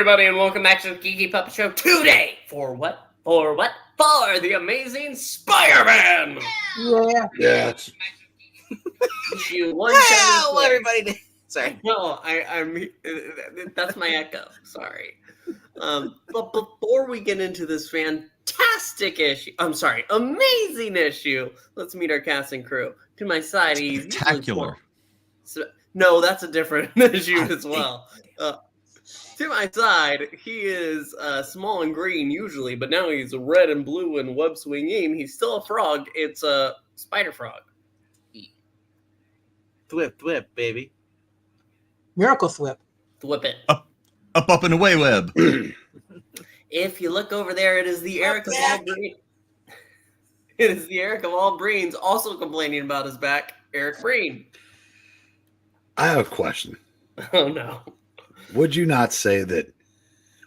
everybody, and welcome back to the Geeky Puppet Show today. For what? For the amazing Spider-Man! Yeah. Issue 176. Hello, everybody. Sorry. No, I'm that's my echo. Sorry. But before we get into this fantastic issue, amazing issue, let's meet our cast and crew. To my side, he's spectacular. No, that's a different issue as well. To my side, he is small and green usually, but now he's red and blue and web swinging. He's still a frog. It's a spider frog. Thwip, baby. Miracle Thwip. Thwip it. Up and away, web. If you look over there, it is the Eric of all Green. It is the Eric of all Greens also complaining about his back, Eric Green. I have a question. Oh, no. Would you not say that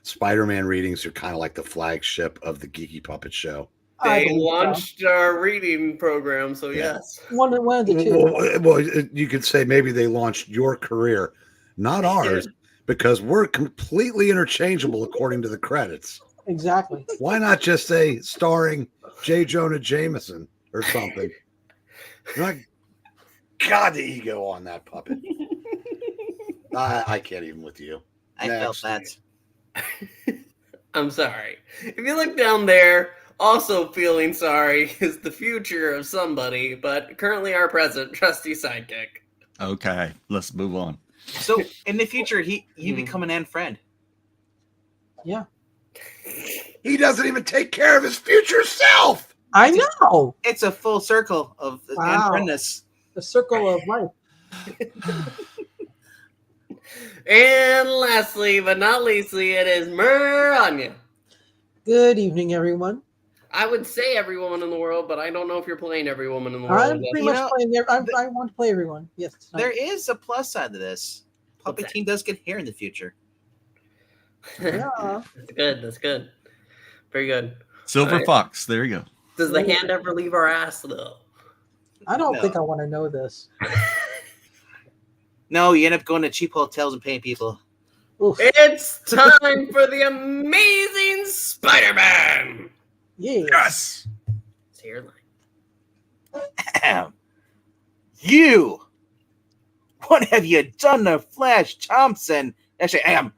Spider-Man readings are kind of like the flagship of the Geeky Puppet Show? They launched our reading program, so yes. One of the two. Well, you could say maybe they launched your career, not ours, because we're completely interchangeable according to the credits. Exactly. Why not just say starring J. Jonah Jameson or something? God, the ego on that puppet. I can't even with you. I felt that. I'm sorry. If you look down there, also feeling sorry is the future of somebody, but currently our present trusty sidekick. Okay, let's move on. So in the future, you become an Anne friend. Yeah. He doesn't even take care of his future self. I know. It's a full circle of Anne friendness. The circle of life. And lastly, but not leastly, it is Miranya. Good evening, everyone. I would say every woman in the world, but I don't know if you're playing every woman in the world. I'm pretty much playing. I want to play everyone. Yes. There is a plus side to this. Puppet Team does get hair in the future. Yeah. That's good. Very good. Silver Fox. There you go. Does the hand ever leave our ass, though? I don't think I want to know this. No, you end up going to cheap hotels and paying people. Oof. It's time for the amazing Spider-Man! Yes! Say your line. You! What have you done to Flash Thompson? Actually, I am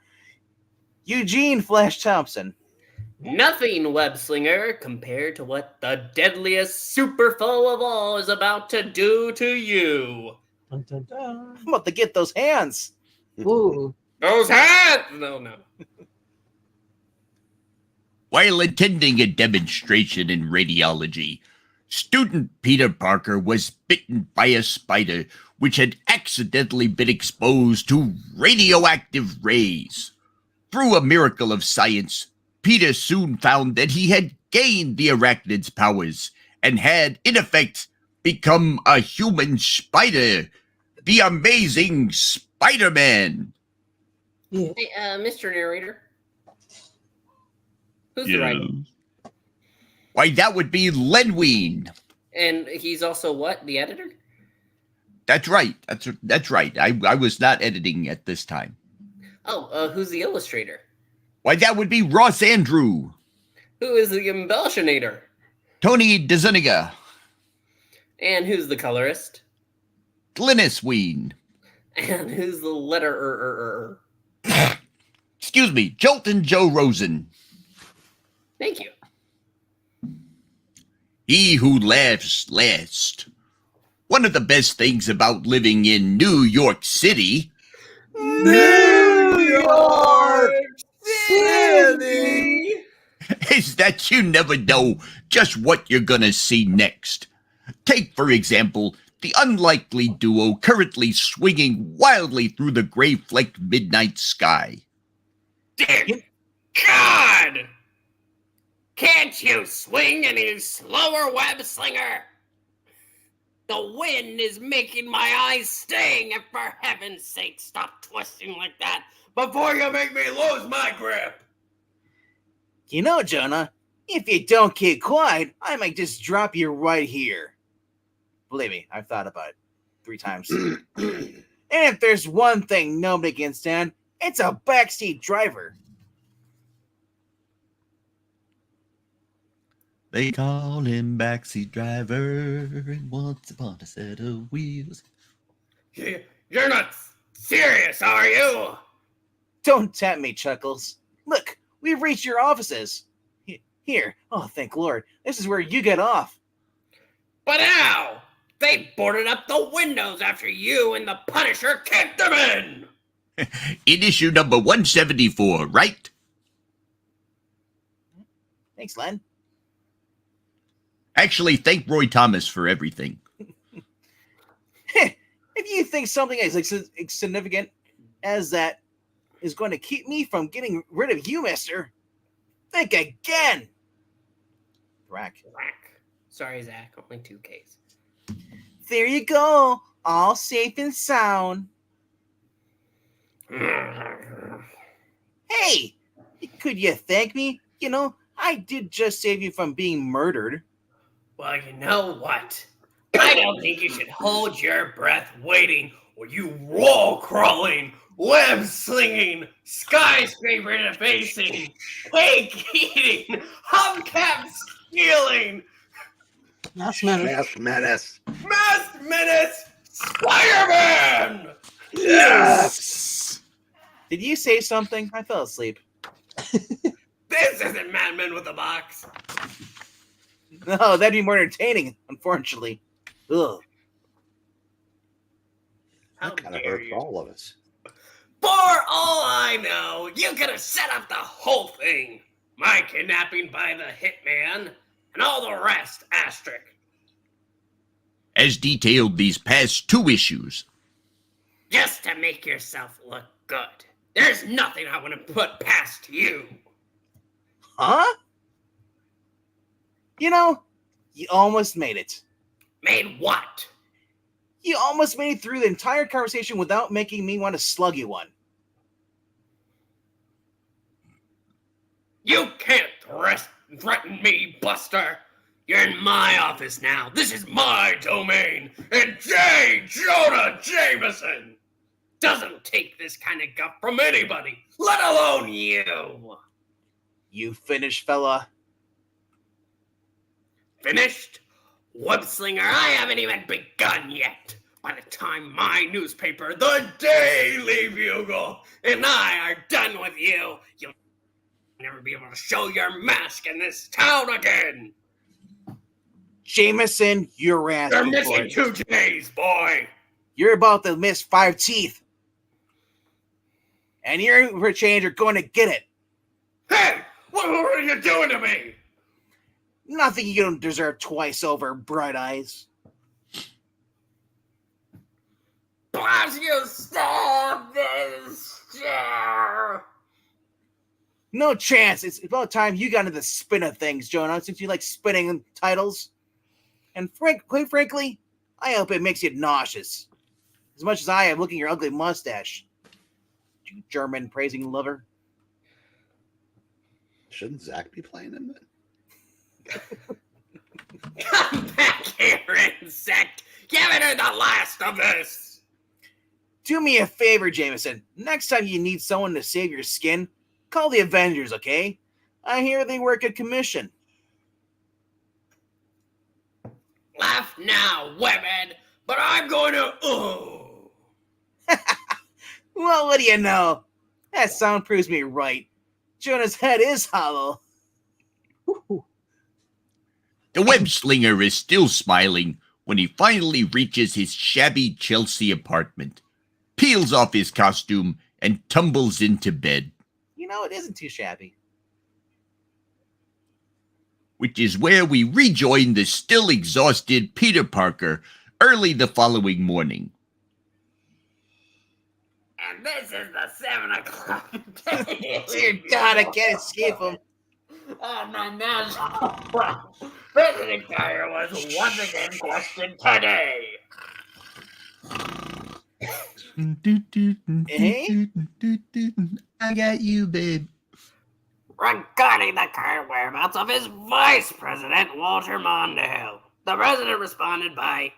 Eugene Flash Thompson. Nothing, web slinger, compared to what the deadliest super foe of all is about to do to you. Dun, dun, dun. I'm about to get those hands. Ooh. Those hands! No. While attending a demonstration in radiology, student Peter Parker was bitten by a spider which had accidentally been exposed to radioactive rays. Through a miracle of science, Peter soon found that he had gained the arachnid's powers and had, in effect, become a human spider, the amazing Spider-Man. Yeah. Hey, Mr. Narrator. Who's the writer? Why, that would be Len Wein. And he's also what? The editor? That's right. That's right. I was not editing at this time. Oh, who's the illustrator? Why, that would be Ross Andru. Who is the embellishinator? Tony DeZuniga. And who's the colorist? Glynis Wein. And who's the letter? Excuse me, Jolton Joe Rosen. Thank you. He who laughs last. One of the best things about living in New York City. New York City! Is that you never know just what you're gonna see next. Take, for example, the unlikely duo currently swinging wildly through the gray-flecked midnight sky. Dear God! Can't you swing any slower, web slinger? The wind is making my eyes sting, and for heaven's sake, stop twisting like that before you make me lose my grip! You know, Jonah, if you don't keep quiet, I might just drop you right here. Believe me, I've thought about it 3 times. And if there's one thing nobody can stand, it's a backseat driver. They call him backseat driver. And once upon a set of wheels. You're not serious, are you? Don't tempt me, Chuckles. Look, we've reached your offices. Here. Oh, thank Lord. This is where you get off. But how? They boarded up the windows after you and the Punisher kicked them in! In issue number 174, right? Thanks, Len. Actually, thank Roy Thomas for everything. If you think something as significant as that is going to keep me from getting rid of you, mister, think again. Rack. Sorry, Zach. Only 2 cases. There you go. All safe and sound. Hey, could you thank me? You know, I did just save you from being murdered. Well, you know what? I don't think you should hold your breath waiting or you wall-crawling, web-slinging, skyscraper-defacing, cake-eating, hubcap-stealing, Masked Menace. Masked Menace. Spider-Man! Yes. Did you say something? I fell asleep. This isn't Mad Men with a Box. No, that'd be more entertaining, unfortunately. Ugh. How That kind of dare hurts you? all of us. For all I know, you could have set up the whole thing. My kidnapping by the hitman, and all the rest, asterisk. As detailed these past 2 issues. Just to make yourself look good. There's nothing I want to put past you. Huh? You know, you almost made it. Made what? You almost made it through the entire conversation without making me want to slug you one. You can't threaten me, Buster. You're in my office now. This is my domain. And J. Jonah Jameson doesn't take this kind of guff from anybody, let alone you. You finished, fella? Finished? Webslinger, I haven't even begun yet. By the time my newspaper, the Daily Bugle, and I are done with you, you'll never be able to show your mask in this town again. Jameson, you're asking You're for missing it. 2 days, boy. You're about to miss 5 teeth. And you're for a change are going to get it. Hey, what are you doing to me? Nothing you don't deserve twice over, Bright Eyes. Blast you, stop this chair. No chance. It's about time you got into the spin of things, Jonah, since you like spinning titles. And quite frankly, I hope it makes you nauseous. As much as I am looking at your ugly mustache. You German praising lover. Shouldn't Zach be playing him then? Come back here, insect. You haven't heard the last of this. Do me a favor, Jameson. Next time you need someone to save your skin, call the Avengers, okay? I hear they work at commission. Laugh now, webhead, but I'm going to, Well, what do you know? That sound proves me right. Jonah's head is hollow. The web slinger is still smiling when he finally reaches his shabby Chelsea apartment, peels off his costume, and tumbles into bed, You know, it isn't too shabby. which is where we rejoin the still exhausted Peter Parker early the following morning. and this is the 7 o'clock. Dear God, I can't escape him. Oh, my nose. President Carter was once again questioned today. I got you, babe. Regarding the current whereabouts of his vice president, Walter Mondale. The president responded by,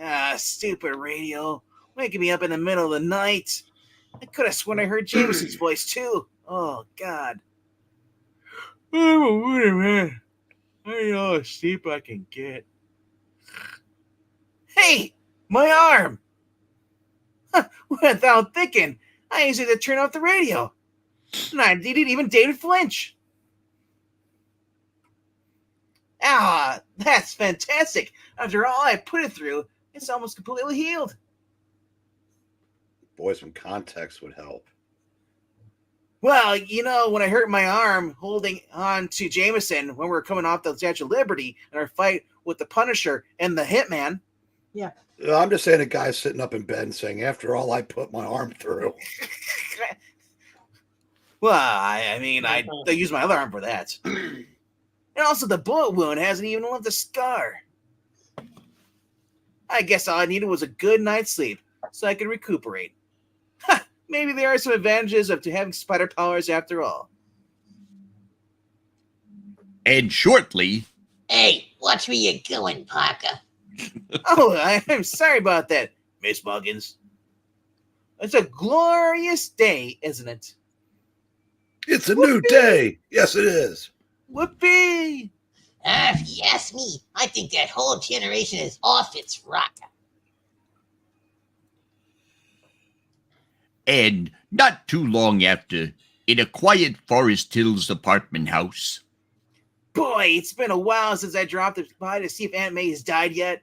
Ah, stupid radio. Waking me up in the middle of the night. I could have sworn I heard Jameson's voice, too. Oh, God. Oh, wait a minute. I don't know how much sleep I can get. Hey, my arm! Without thinking, I used to turn off the radio. And I didn't even David flinch. Ah, that's fantastic. After all I put it through, it's almost completely healed. Boy, some context would help. Well, you know, when I hurt my arm holding on to Jameson when we were coming off the Statue of Liberty in our fight with the Punisher and the Hitman. Yeah. I'm just saying a guy sitting up in bed and saying, after all I put my arm through. Well, I mean, I use my other arm for that. And also, the bullet wound hasn't even left a scar. I guess all I needed was a good night's sleep so I could recuperate. Maybe there are some advantages of having spider powers after all. And shortly, Hey, watch where you're going, Parker. Oh, I'm sorry about that, Miss Muggins. It's a glorious day, isn't it? It's a new day. Yes, it is. Whoopee! If you ask me, I think that whole generation is off its rocker. and not too long after, in a quiet Forest Hills apartment house. Boy, it's been a while since I dropped by to see if Aunt May has died yet.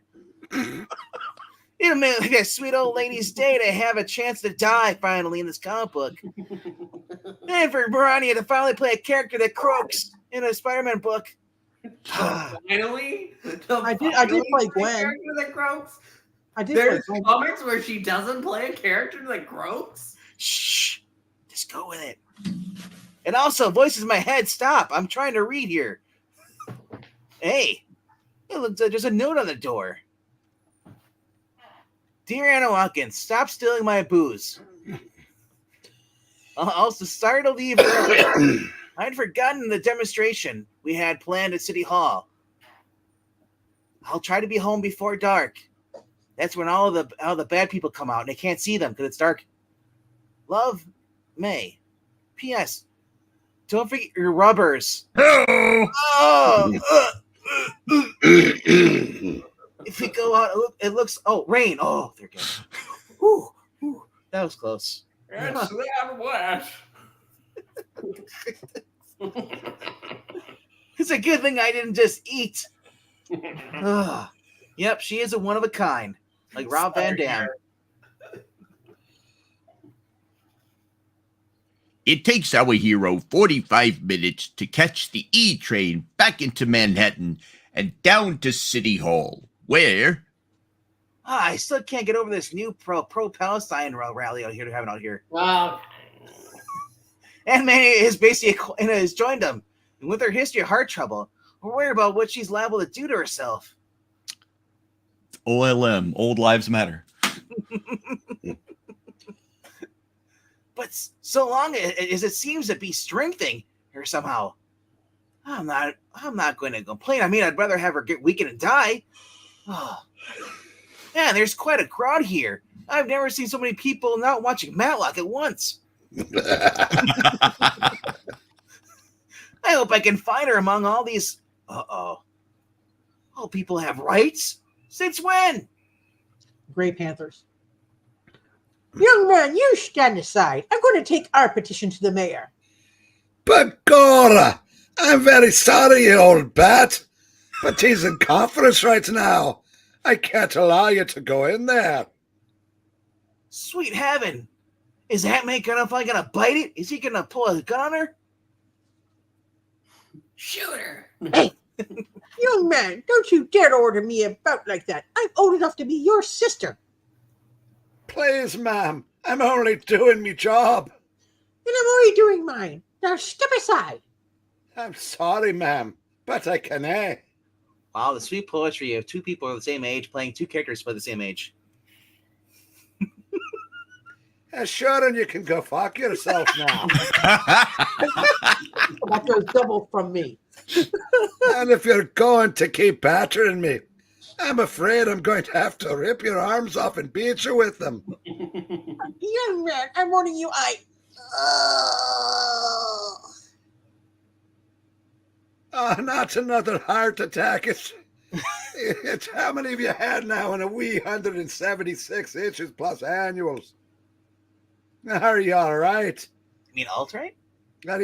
It'll make like a sweet old lady's day to have a chance to die finally in this comic book. And for Melania to finally play a character that croaks in a Spider-Man book. Finally? I did play Gwen. Character that croaks? I did There's play Gwen. comics where she doesn't play a character that croaks? Shh. Just go with it. And also, voices in my head, stop. I'm trying to read here. Hey, it looks like there's a note on the door. Dear Anna Watkins, stop stealing my booze. Also, sorry to leave early. I'd forgotten the demonstration we had planned at City Hall. I'll try to be home before dark. That's when all the bad people come out and they can't see them because it's dark. Love, May. P.S. Don't forget your rubbers. Oh! If we go out, it looks. Oh, rain. Oh, they're good. Whew, whew, that was close. It's that wet. It's a good thing I didn't just eat. Ugh. Yep, she is a one of a kind, like Rob Van Dam. It takes our hero 45 minutes to catch the E train back into Manhattan and down to City Hall, where... I still can't get over this new pro-Palestine rally out here to having out here. Well, And May is basically has joined them. And with her history of heart trouble, we're worried about what she's liable to do to herself. OLM, Old Lives Matter. But so long as it seems to be strengthening her somehow, I'm not going to complain. I mean, I'd rather have her get weakened and die. Oh. Man, there's quite a crowd here. I've never seen so many people not watching Matlock at once. I hope I can find her among all these. All people have rights? Since when? Gray Panthers. Young man, you stand aside. I'm going to take our petition to the mayor. Begorra! I'm very sorry, you old bat, but he's in conference right now. I can't allow you to go in there. Sweet heaven. Is Aunt May gonna bite it? Is he gonna pull a gun on her? shoot her. Hey, young man, don't you dare to order me about like that. I'm old enough to be your sister. Please, ma'am, I'm only doing me job. And I'm only doing mine. Now step aside. I'm sorry, ma'am, but I can't. Wow, the sweet poetry of two people of the same age playing two characters by the same age. Sure, and you can go fuck yourself now. That goes double from me. And if you're going to keep battering me, I'm afraid I'm going to have to rip your arms off and beat you with them. Young man, I'm warning you, Oh, not another heart attack. It's how many have you had now in a wee 176 inches plus annuals? Are you all right? You mean alt-right? Are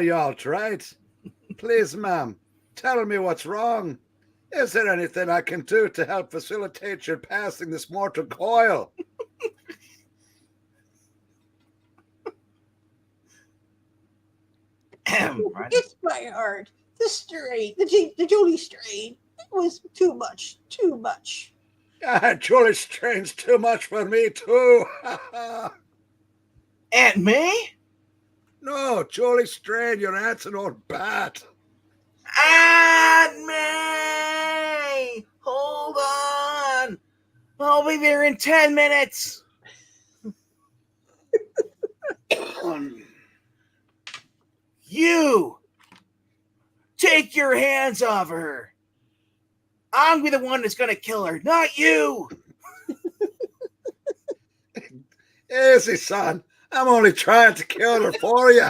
you all right? Please, ma'am, tell me what's wrong. Is there anything I can do to help facilitate your passing this mortal coil? It's my heart. The strain, the Julie strain. It was too much. Too much. Julie strains too much for me, too. Aunt May? No, Julie strain, your aunt's an old bat. Aunt May! Hold on. I'll be there in 10 minutes. You! Take your hands off her. I'm be the one that's going to kill her, not you. Easy, son. I'm only trying to kill her for you.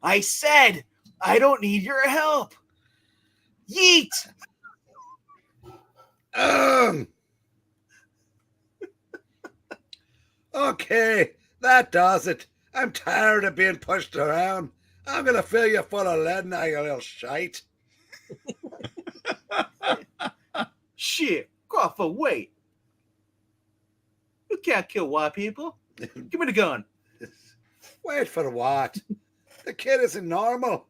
I said I don't need your help. Yeet! Okay, that does it. I'm tired of being pushed around. I'm going to fill you full of lead now, you little shite. Shit, Crawford, wait. You can't kill white people. Give me the gun. Wait for what? The kid isn't normal.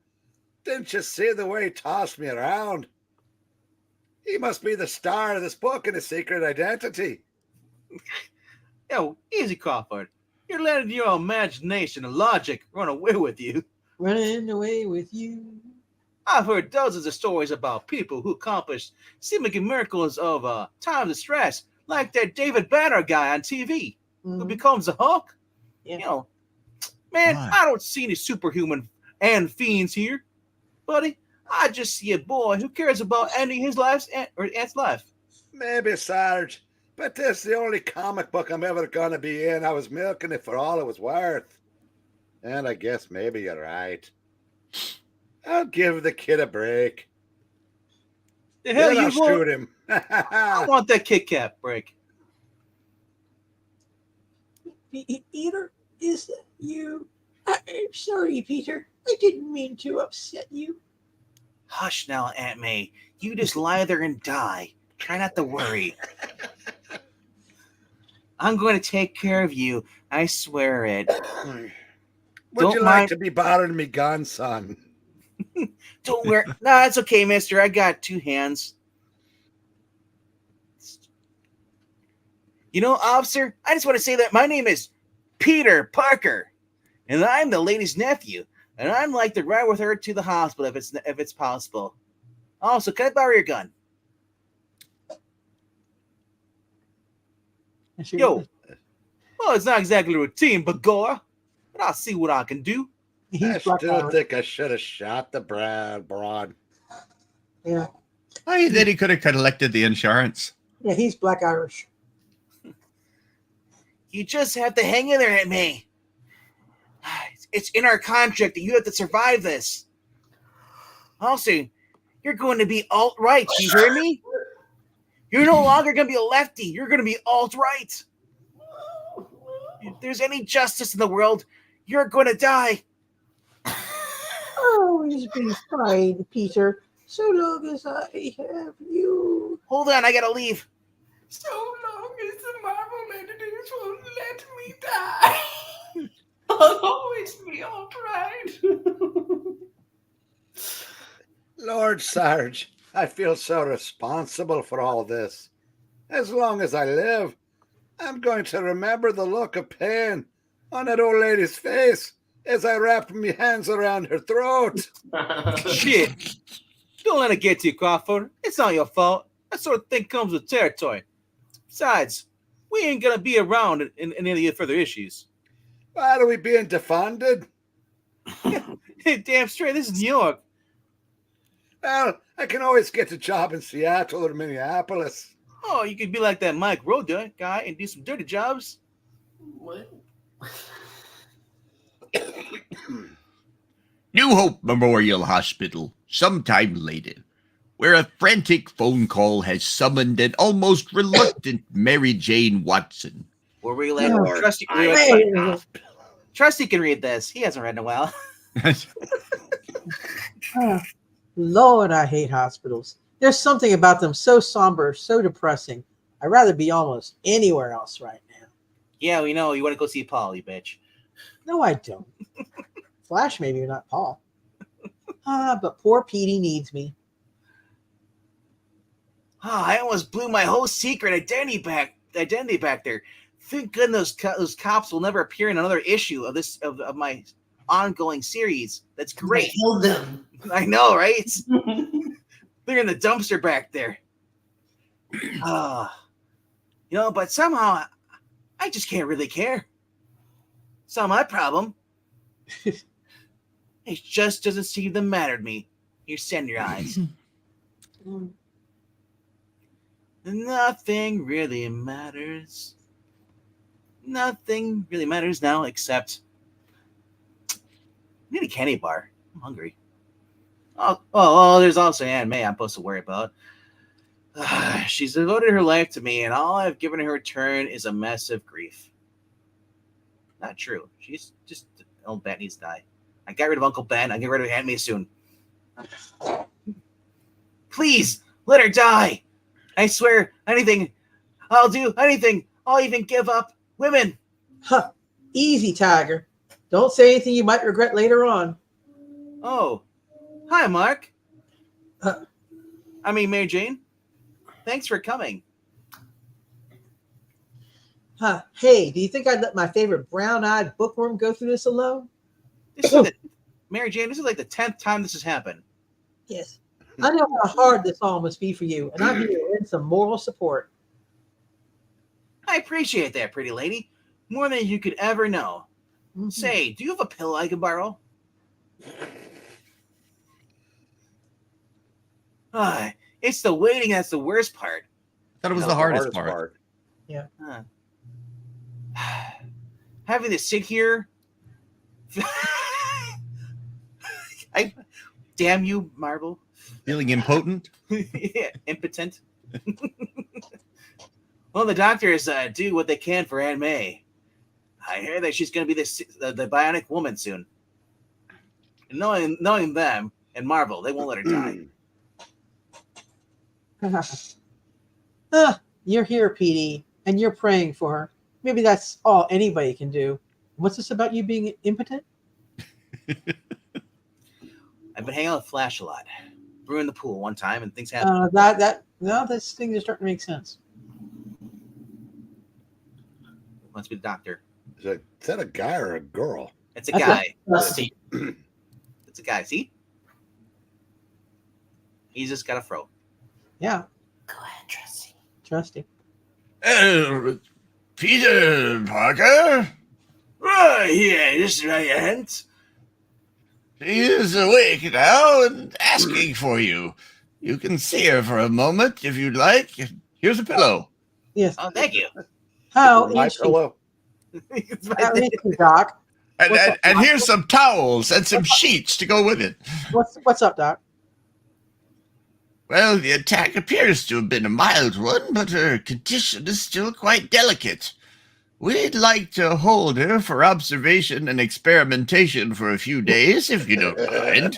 Didn't you see the way he tossed me around? He must be the star of this book and his secret identity. Yo, easy, Crawford. You're letting your imagination and logic run away with you. Running away with you. I've heard dozens of stories about people who accomplished seeming miracles of times of stress, like that David Banner guy on TV who becomes a Hulk. Yeah. You know, man, Why? I don't see any superhuman and fiends here, buddy. I just see a boy who cares about ending his life or Aunt's life. Maybe, Sarge, but this is the only comic book I'm ever going to be in. I was milking it for all it was worth. And I guess maybe you're right. I'll give the kid a break. The hell Then you I'll shoot want? him. I want that Kit Kat break. Peter, is that you? I'm sorry, Peter. I didn't mean to upset you. Hush now, Aunt May. You just lie there and die. Try not to worry. I'm going to take care of you. I swear it. Would Don't you like mind- to be bothering me gun, son? Don't worry. No, it's okay, mister. I got two hands. You know, officer, I just want to say that my name is Peter Parker, and I'm the lady's nephew, and I'd like to ride with her to the hospital if it's possible. Also, can I borrow your gun? Yo. Well, it's not exactly routine, but I'll see what I can do. I He's black still Irish. think I should have shot the broad. Yeah. I then he could have collected the insurance. Yeah, he's black Irish. You just have to hang in there, Aunt May. It's in our contract that you have to survive this. Also, you're going to be alt-right. You hear me? You're no longer going to be a lefty. You're going to be alt-right. If there's any justice in the world, you're going to die. Always be fine, Peter, so long as I have you. Hold on, I got to leave. So long as the Marvel editors won't let me die, I'll always be all right. Lord Sarge, I feel so responsible for all this. As long as I live, I'm going to remember the look of pain on that old lady's face as I wrapped my hands around her throat. Shit. Don't let it get to you, Crawford. It's not your fault. That sort of thing comes with territory. Besides, we ain't going to be around in any further issues. Why are we being defunded? Hey, damn straight, this is New York. Well, I can always get a job in Seattle or Minneapolis. Oh, you could be like that Mike Roda guy and do some dirty jobs. What? New New Hope Memorial Hospital sometime later, where a frantic phone call has summoned an almost reluctant Mary Jane Watson. Were we let Lord. Trusty? Hey, Trusty can read this. He hasn't read in a while. Lord, I hate hospitals. There's something about them so somber, so depressing. I'd rather be almost anywhere else right now. Yeah, we know. You want to go see Paul, you bitch. No, I don't. Flash, maybe you're not Paul. But poor Petey needs me. I almost blew my whole secret identity back there. Thank goodness those cops will never appear in another issue of this of my ongoing series. That's great. Killed them. I know, right? They're in the dumpster back there. But somehow I just can't really care. It's not my problem. It just doesn't seem to matter to me. You send your eyes. Nothing really matters. Nothing really matters now except I need a candy bar. I'm hungry. Oh, there's also Aunt May I'm supposed to worry about. She's devoted her life to me, and all I've given her in return is a mess of grief. Not true. She's just old Ben needs to die. I got rid of Uncle Ben. I get rid of Aunt May soon. Please let her die. I swear, anything. I'll do anything. I'll even give up women. Huh. Easy, Tiger. Don't say anything you might regret later on. Oh, hi, Mark. Uh. Mary Jane. Thanks for coming. Hey, do you think I'd let my favorite brown-eyed bookworm go through this alone? Mary Jane, this is like the 10th time this has happened. Yes. I know how hard this all must be for you, and I'm here to lend some moral support. I appreciate that, pretty lady. More than you could ever know. Mm-hmm. Say, do you have a pillow I can borrow? It's the waiting that's the worst part. I thought it was the hardest part. Yeah. Having to sit here. Damn you, Marvel. Feeling impotent? Yeah, impotent. Well, the doctors do what they can for Aunt May. I hear that she's going to be the bionic woman soon. And knowing them and Marvel, they won't let her die. You're here, Petey, and you're praying for her. Maybe that's all anybody can do. What's this about you being impotent? I've been hanging out with Flash a lot. Ruined the pool one time, and things happen. This thing is starting to make sense. Must be the doctor. Is that a guy or a girl? It's a guy. Rusty. It's a guy. See? He's just got a fro. Yeah, Go ahead, Trusty. trusty. Peter Parker? Oh, yeah, this is my aunt. She is awake now and asking for you. You can see her for a moment if you'd like. Here's a pillow. Yes. Oh, thank you. How My is she? pillow. It's my How is thing. she, Doc? And here's some towels and some sheets to go with it. What's up, Doc? Well, the attack appears to have been a mild one, but her condition is still quite delicate. We'd like to hold her for observation and experimentation for a few days, if you don't mind.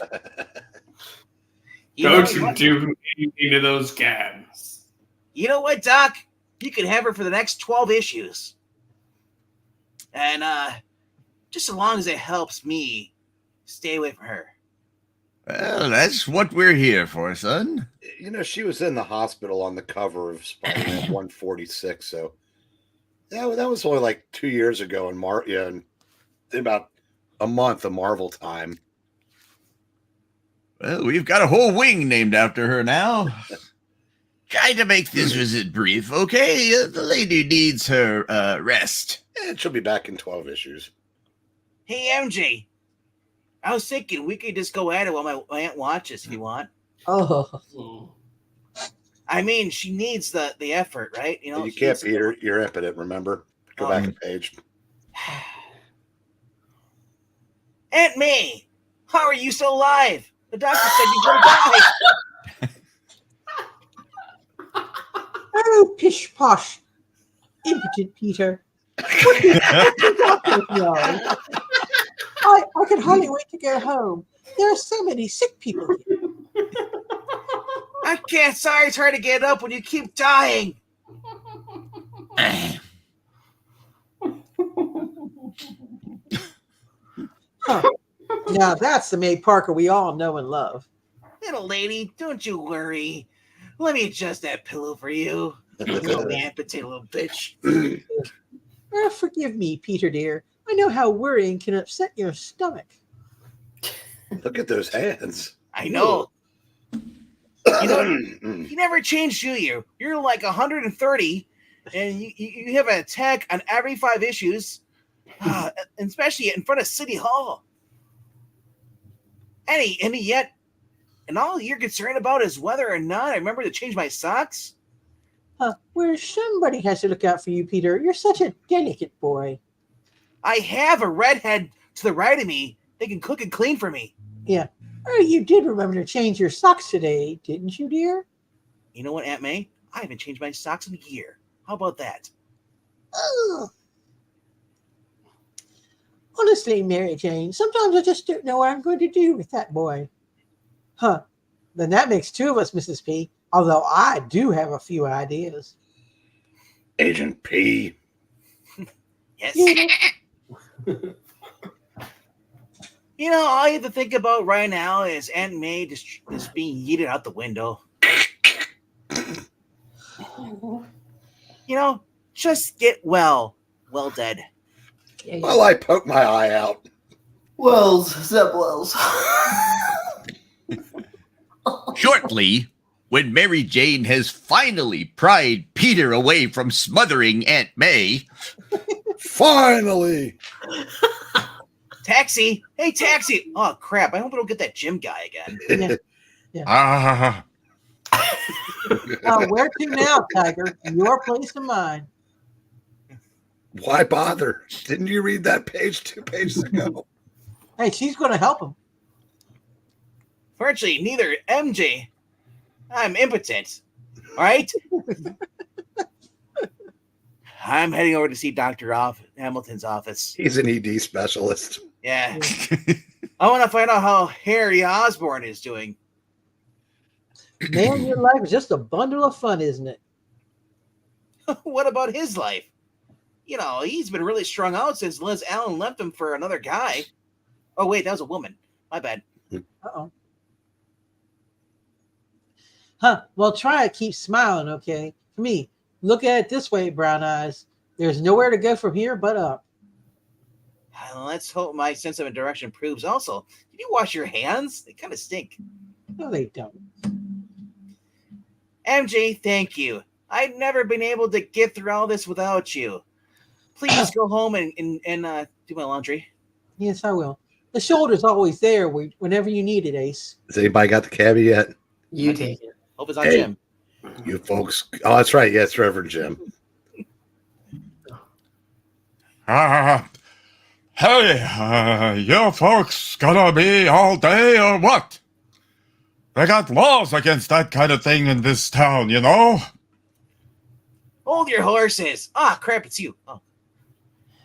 Don't you do anything to those cats. You know what, Doc? You can have her for the next 12 issues. And just as long as it helps me stay away from her. Well, that's what we're here for, son. You know, she was in the hospital on the cover of Spider-Man 146, so that was only like 2 years ago in about a month of Marvel time. Well, we've got a whole wing named after her now. Try to make this visit brief, okay? The lady needs her rest. And she'll be back in 12 issues. Hey, MJ. I was thinking we could just go at it while my aunt watches if you want. Oh, I mean, she needs the effort, right? You know, You she can't needs- be you're impotent, remember? Go back a page. Aunt May, How are you still alive? The doctor said you're going to die. Oh, pish posh. Impotent Peter. What the doctor know? I can hardly wait to go home. There are so many sick people here. I can't. Sorry, try to get up when you keep dying. Huh. Now that's the May Parker we all know and love. Little lady, don't you worry. Let me adjust that pillow for you. Little man, potato little bitch. Oh, forgive me, Peter dear. I know how worrying can upset your stomach. Look at those hands. I know. You know, you never changed, do you? You're like 130, and you have an attack on every 5 issues, and especially in front of City Hall. And yet, and all you're concerned about is whether or not I remember to change my socks? Where somebody has to look out for you, Peter. You're such a delicate boy. I have a redhead to the right of me. They can cook and clean for me. Yeah. Oh, you did remember to change your socks today, didn't you, dear? You know what, Aunt May? I haven't changed my socks in a year. How about that? Oh, Honestly, Mary Jane, sometimes I just don't know what I'm going to do with that boy. Huh. Then that makes 2 of us, Mrs. P. Although I do have a few ideas. Agent P. Yes. Yeah. You know, all you have to think about right now is Aunt May just being yeeted out the window. You know, just get well dead. Yeah. Well, I poke my eye out. Wells, Zeb Wells. Shortly, when Mary Jane has finally pried Peter away from smothering Aunt May, Finally! Taxi! Hey, taxi! Oh, crap. I hope I don't get that gym guy again. ah, Where to now, Tiger? Your place or mine? Why bother? Didn't you read that page 2 pages ago? Hey, she's going to help him. Fortunately, neither MJ. I'm impotent. All right? I'm heading over to see Dr. Hamilton's office. He's an ED specialist. Yeah. I want to find out how Harry Osborn is doing. Man, your life is just a bundle of fun, isn't it? What about his life? You know, he's been really strung out since Liz Allen left him for another guy. Oh, wait, that was a woman. My bad. Uh-oh. Huh. Well, try to keep smiling, okay? For me, look at it this way, Brown Eyes. There's nowhere to go from here but up. Let's hope my sense of direction proves also. Did you wash your hands? They kind of stink. No, they don't. MJ, thank you. I've never been able to get through all this without you. Please go home and do my laundry. Yes, I will. The shoulder's always there whenever you need it, Ace. Has anybody got the cabbie yet? You take it. Hope it's on Hey. Jim. You folks. Oh, that's right. Yes, Reverend Jim. Hey, you folks gonna be all day or what? They got laws against that kind of thing in this town, you know? Hold your horses. Ah, crap, it's you. Oh.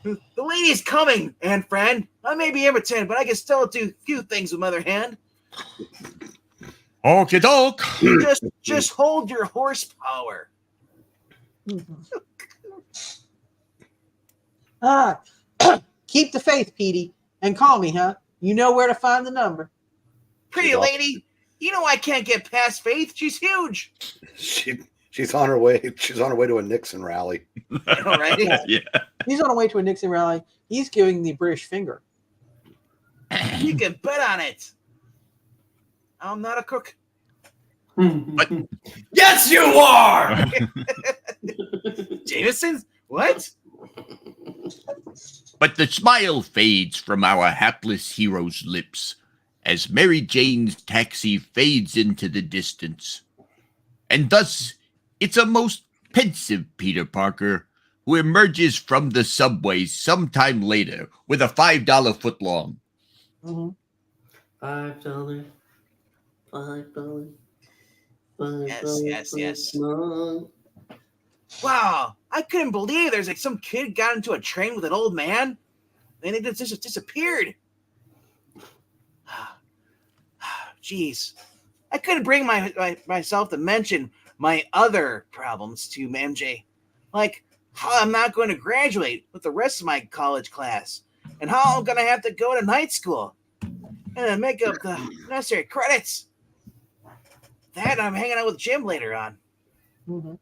The lady's coming, and friend. I may be impotent, but I can still do a few things with my other hand. Okie doke. Just hold your horsepower. Keep the faith, Petey, and call me, huh? You know where to find the number. Pretty lady, you know I can't get past Faith. She's huge. She's on her way. She's on her way to a Nixon rally. All right. yeah. He's on the way to a Nixon rally. He's giving the British finger. You can bet on it. I'm not a crook. Yes, you are. Jameson? What? But the smile fades from our hapless hero's lips as Mary Jane's taxi fades into the distance. And thus, it's a most pensive Peter Parker who emerges from the subway sometime later with a $5 footlong. Mm-hmm. $5. $5. Yes. Wow, I couldn't believe there's like some kid got into a train with an old man, and it just disappeared. Jeez, I couldn't bring myself to mention my other problems to MJ, like how I'm not going to graduate with the rest of my college class, and how I'm going to have to go to night school and then make up the necessary credits. That I'm hanging out with Jim later on. Mm-hmm.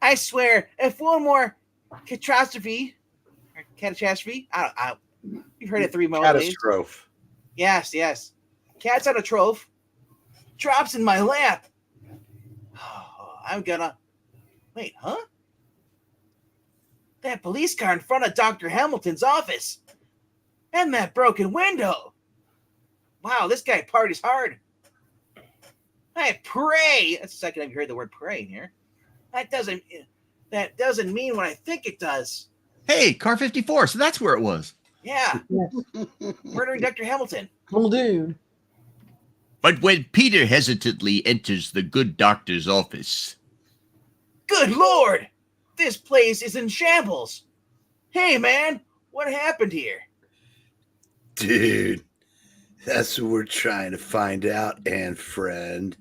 I swear, if one more catastrophe, you've heard it 3 more ways. Catastrophe. Yes. Cat's on a trophy. Drops in my lap. I'm gonna... Wait, huh? That police car in front of Dr. Hamilton's office. And that broken window. Wow, this guy parties hard. I pray. That's the second I've heard the word pray in here. That doesn't mean what I think it does. Hey, car 54, so that's where it was. Yeah. Yes. Murdering Dr. Hamilton. Little dude. But when Peter hesitantly enters the good doctor's office, Good Lord! This place is in shambles. Hey, man, what happened here? Dude, that's what we're trying to find out, and friend.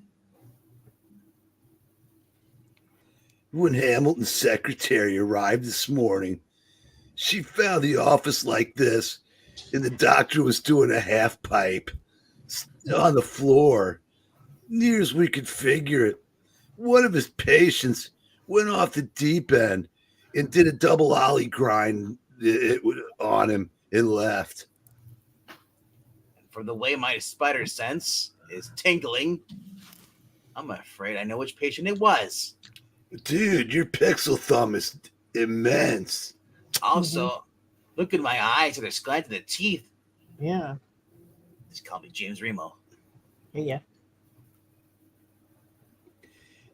When Hamilton's secretary arrived this morning, she found the office like this, and the doctor was doing a half pipe on the floor. Near as we could figure it, one of his patients went off the deep end and did a double ollie grind on him and left. From the way my spider sense is tingling, I'm afraid I know which patient it was. Dude, your pixel thumb is immense. Also, look at my eyes, they're slanted to the teeth. Yeah. Just call me James Remo. Yeah.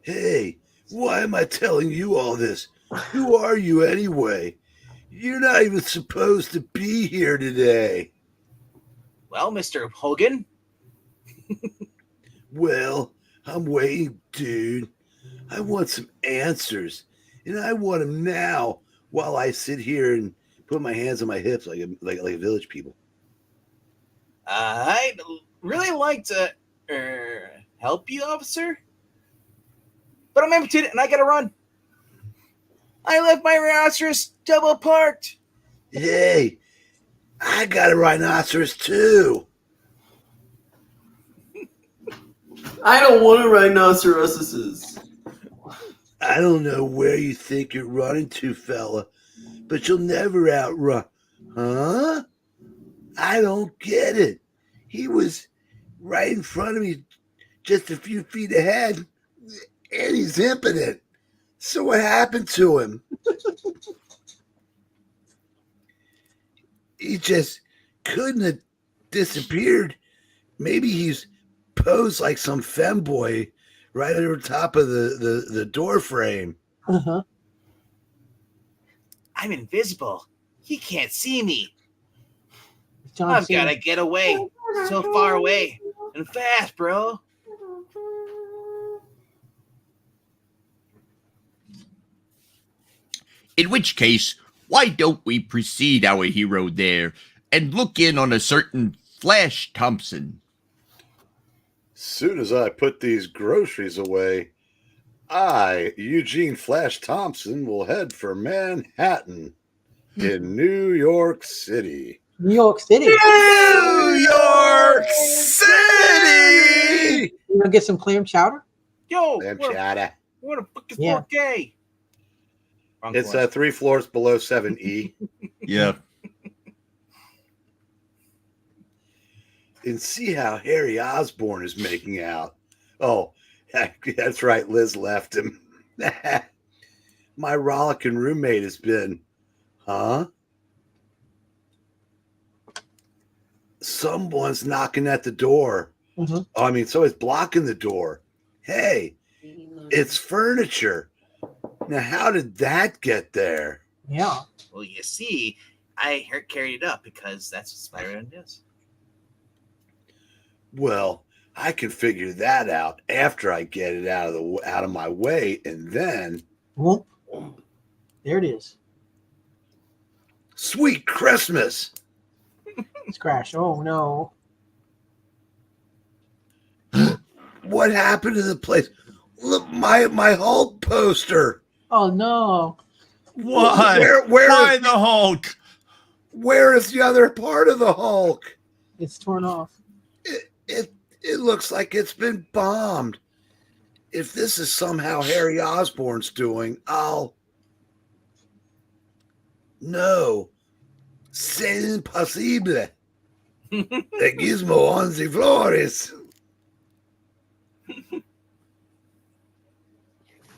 Hey, why am I telling you all this? Who are you anyway? You're not even supposed to be here today. Well, Mr. Hogan. Well, I'm waiting, dude. I want some answers, and I want them now while I sit here and put my hands on my hips like a village people. I'd really like to help you, officer, but I'm impotent and I gotta run. I left my rhinoceros double parked. Hey, I got a rhinoceros too. I don't want a rhinoceroses. I don't know where you think you're running to, fella, but you'll never outrun. Huh? I don't get it. He was right in front of me, just a few feet ahead, and he's impotent. So what happened to him? He just couldn't have disappeared. Maybe he's posed like some femboy right over top of the door frame. Uh-huh. I'm invisible. He can't see me. John I've Cena. got to get away. So far away. And fast, bro. in which case, why don't we precede our hero there and look in on a certain Flash Thompson? Soon as I put these groceries away, I, Eugene Flash Thompson, will head for Manhattan in New York City. New York City. New York City! You want to get some clam chowder? Yo, Lamb what chowder. the fuck is Yeah. 4K? Wrong It's floor. 3 floors below 7E. Yeah. And see how Harry Osborn is making out. Oh, that's right. Liz left him. My rollicking roommate has been, huh? Someone's knocking at the door. Mhm. Oh, I mean, someone's blocking the door. Hey, it's furniture. Now, how did that get there? Yeah. Well, you see, I carried it up because that's what Spider-Man does. Well, I can figure that out after I get it out of my way, and then Whoop. There it is. Sweet Christmas. It's crashed. Oh no. What happened to the place? Look, my Hulk poster. Oh no. Why? Where Why the Hulk? Where is the other part of the Hulk? It's torn off. It looks like it's been bombed. If this is somehow Harry Osborn's doing, no. C'est impossible. The gizmo on the flores.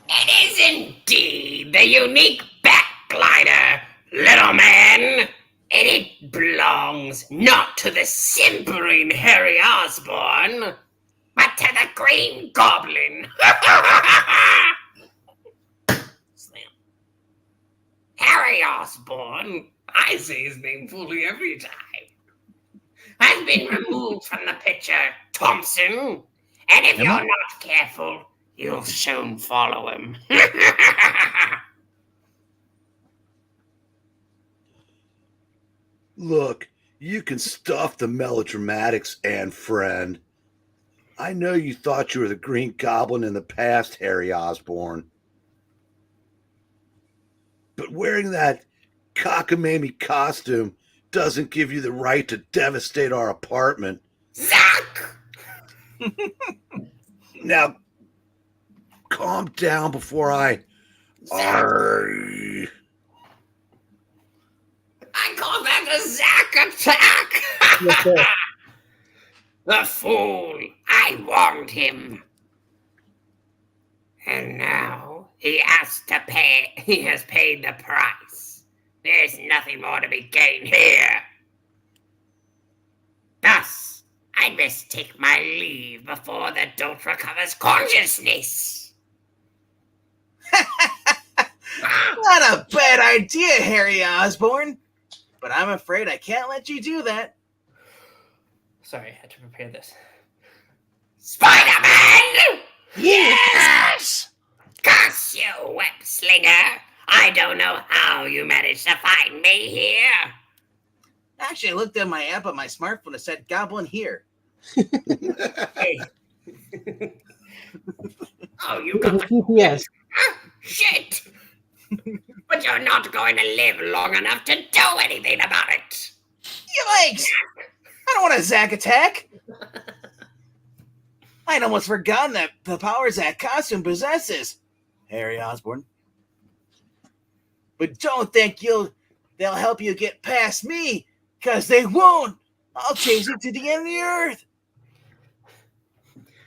It is indeed the unique backglider, little man. And it belongs not to the simpering Harry Osborn, but to the Green Goblin. Slam. Harry Osborn, I say his name fully every time, has been removed from the picture, Thompson. And if you're not careful, you'll soon follow him. Look, you can stuff the melodramatics, and friend. I know you thought you were the Green Goblin in the past, Harry Osborn. But wearing that cockamamie costume doesn't give you the right to devastate our apartment. Zach! Now, calm down before I... Arrgh. I call that a Zack attack! Yes, sir. The fool! I warned him. And now he has to pay. He has paid the price. There's nothing more to be gained here. Thus, I must take my leave before the dolt recovers consciousness. Not a bad idea, Harry Osborn. But I'm afraid I can't let you do that. Sorry, I had to prepare this. Spider-Man! Yes! Curse you, web slinger! I don't know how you managed to find me here. Actually, I looked at my app on my smartphone and said Goblin here. Hey. Oh, you got the GPS. shit! But you're not going to live long enough to do anything about it. Yikes! I don't want a Zack attack. I'd almost forgotten that the powers that costume possesses, Harry Osborn. But don't think they'll help you get past me, because they won't. I'll chase you to the end of the earth.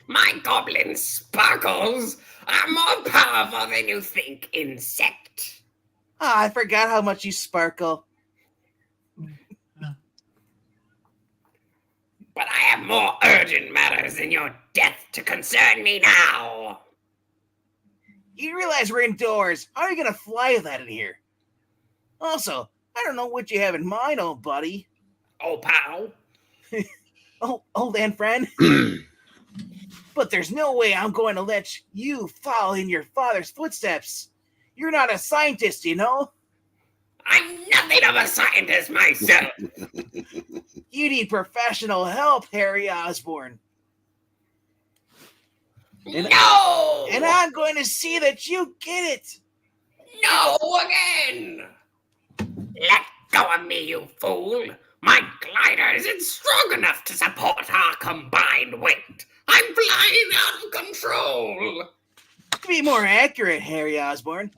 My goblin sparkles are more powerful than you think, insect. Ah, I forgot how much you sparkle. But I have more urgent matters than your death to concern me now. You realize we're indoors. How are you going to fly with that in here? Also, I don't know what you have in mind, old buddy. Oh, pal. Oh, old and friend. But there's no way I'm going to let you follow in your father's footsteps. You're not a scientist, you know? I'm nothing of a scientist myself. You need professional help, Harry Osborn. No! And I'm going to see that you get it. No again! Let go of me, you fool. My glider isn't strong enough to support our combined weight. I'm flying out of control. To be more accurate, Harry Osborn,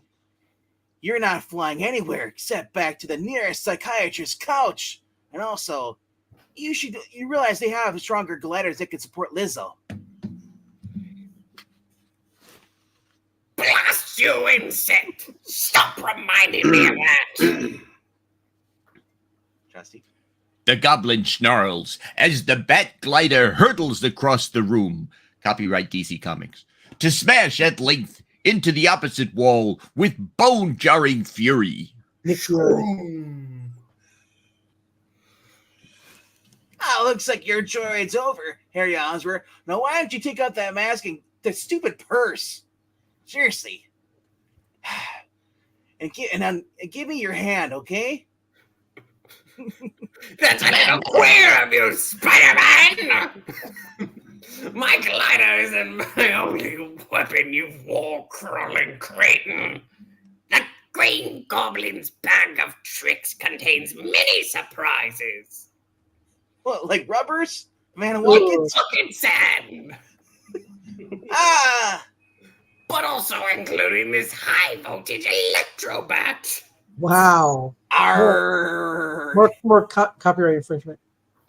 you're not flying anywhere except back to the nearest psychiatrist's couch. And also, you realize they have stronger gliders that can support Lizzo. Blast you, insect! Stop reminding me of that. Trusty. The goblin snarls as the bat glider hurtles across the room, copyright DC Comics, to smash at length into the opposite wall with bone-jarring fury. Nick Fury. Well, looks like your joyride's over, Harry Osborn. Now, why don't you take out that mask and the stupid purse? Seriously. And give me your hand, okay? That's a little queer of you, Spider-Man! My glider isn't my only weapon, you wall-crawling cretin. The Green Goblin's bag of tricks contains many surprises. What, like rubbers? Man, what? Fucking sand! Ah! But also including this high-voltage electro bat. Wow. Arr! More copyright infringement.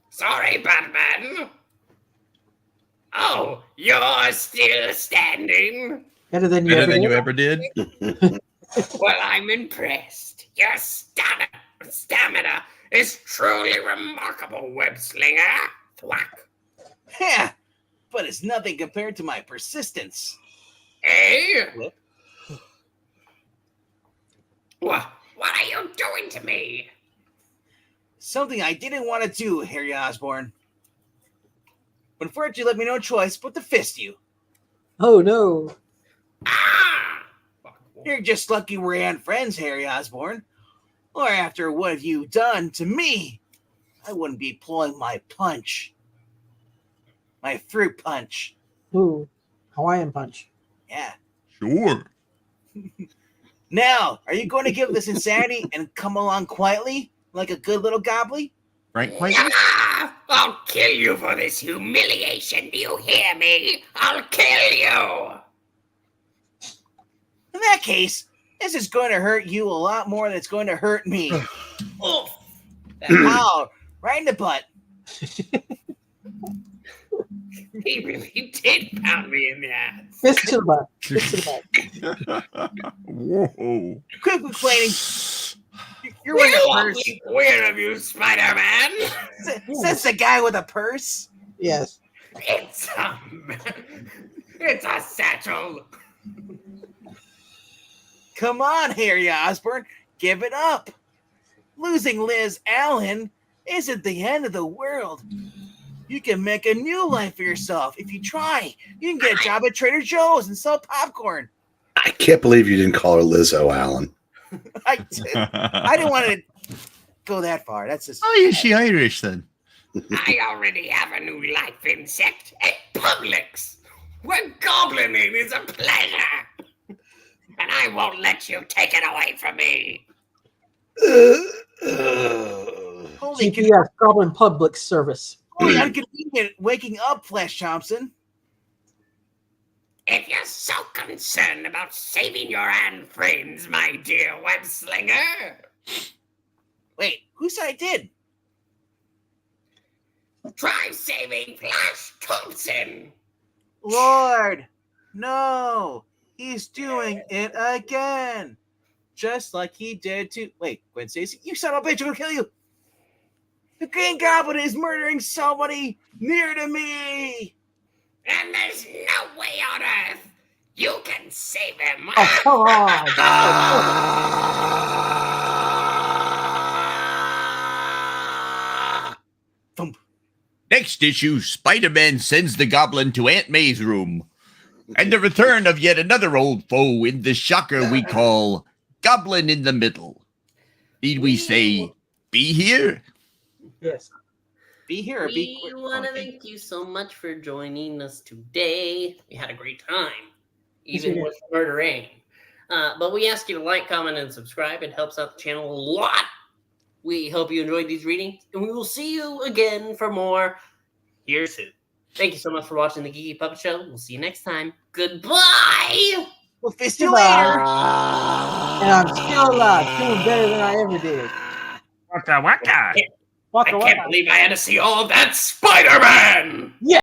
Sorry, Batman. Oh, you're still standing? Better than you Better ever than did. you ever did. Well, I'm impressed. Your stamina is truly remarkable, web-slinger. Thwack. Yeah, but it's nothing compared to my persistence. Eh? Whip. What are you doing to me? Something I didn't want to do, Harry Osborn. But unfortunately, left me no choice but to fist you. Oh no. Ah! You're just lucky we aren't friends, Harry Osborn. Or after what have you done to me, I wouldn't be pulling my punch. My fruit punch. Ooh. Hawaiian punch. Yeah. Sure. Now, are you going to give this insanity and come along quietly, like a good little goblin? Right, quite. Ah! I'll kill you for this humiliation. Do you hear me? I'll kill you. In that case, this is going to hurt you a lot more than it's going to hurt me. Oh, Ow! Right in the butt. he really did pound me in the ass. Fist to the butt. Fist to the butt. Whoa. Quit complaining. You're wearing a purse. Weird of you, Spider-Man. Says the guy with a purse. Yes. It's a satchel. Come on, Harry Osborn. Give it up. Losing Liz Allen isn't the end of the world. You can make a new life for yourself if you try. You can get a job at Trader Joe's and sell popcorn. I can't believe you didn't call her Lizzo Allen. I didn't want to go that far. That's just. Oh, is she Irish then? I already have a new life insect at Publix, where goblining is a pleasure. And I won't let you take it away from me. Holy GPS, Goblin Public Service. Holy inconvenient waking up, Flash Thompson. If you're so concerned about saving your hand friends, my dear web slinger. Wait, who said I did? Try saving Flash Thompson. Lord, no. He's doing it again. Just like he did to... Wait, Gwen Stacy, you son of a bitch, I'm gonna kill you. The Green Goblin is murdering somebody near to me. And there's no way on earth you can save him. Oh, come on. Thump. Next issue, Spider-Man sends the Goblin to Aunt May's room. And the return of yet another old foe in the shocker we call Goblin in the Middle. Need we say, be here? Yes. Be here or be We want to thank you so much for joining us today. We had a great time, even did. with murdering. But we ask you to like, comment, and subscribe. It helps out the channel a lot. We hope you enjoyed these readings, and we will see you again for more here soon. Thank you so much for watching the Geeky Puppet Show. We'll see you next time. Goodbye! We'll fist you Goodbye. later. And I'm still alive, doing better than I ever did. Waka waka. Waka I waka. can't believe I had to see all of that Spider-Man!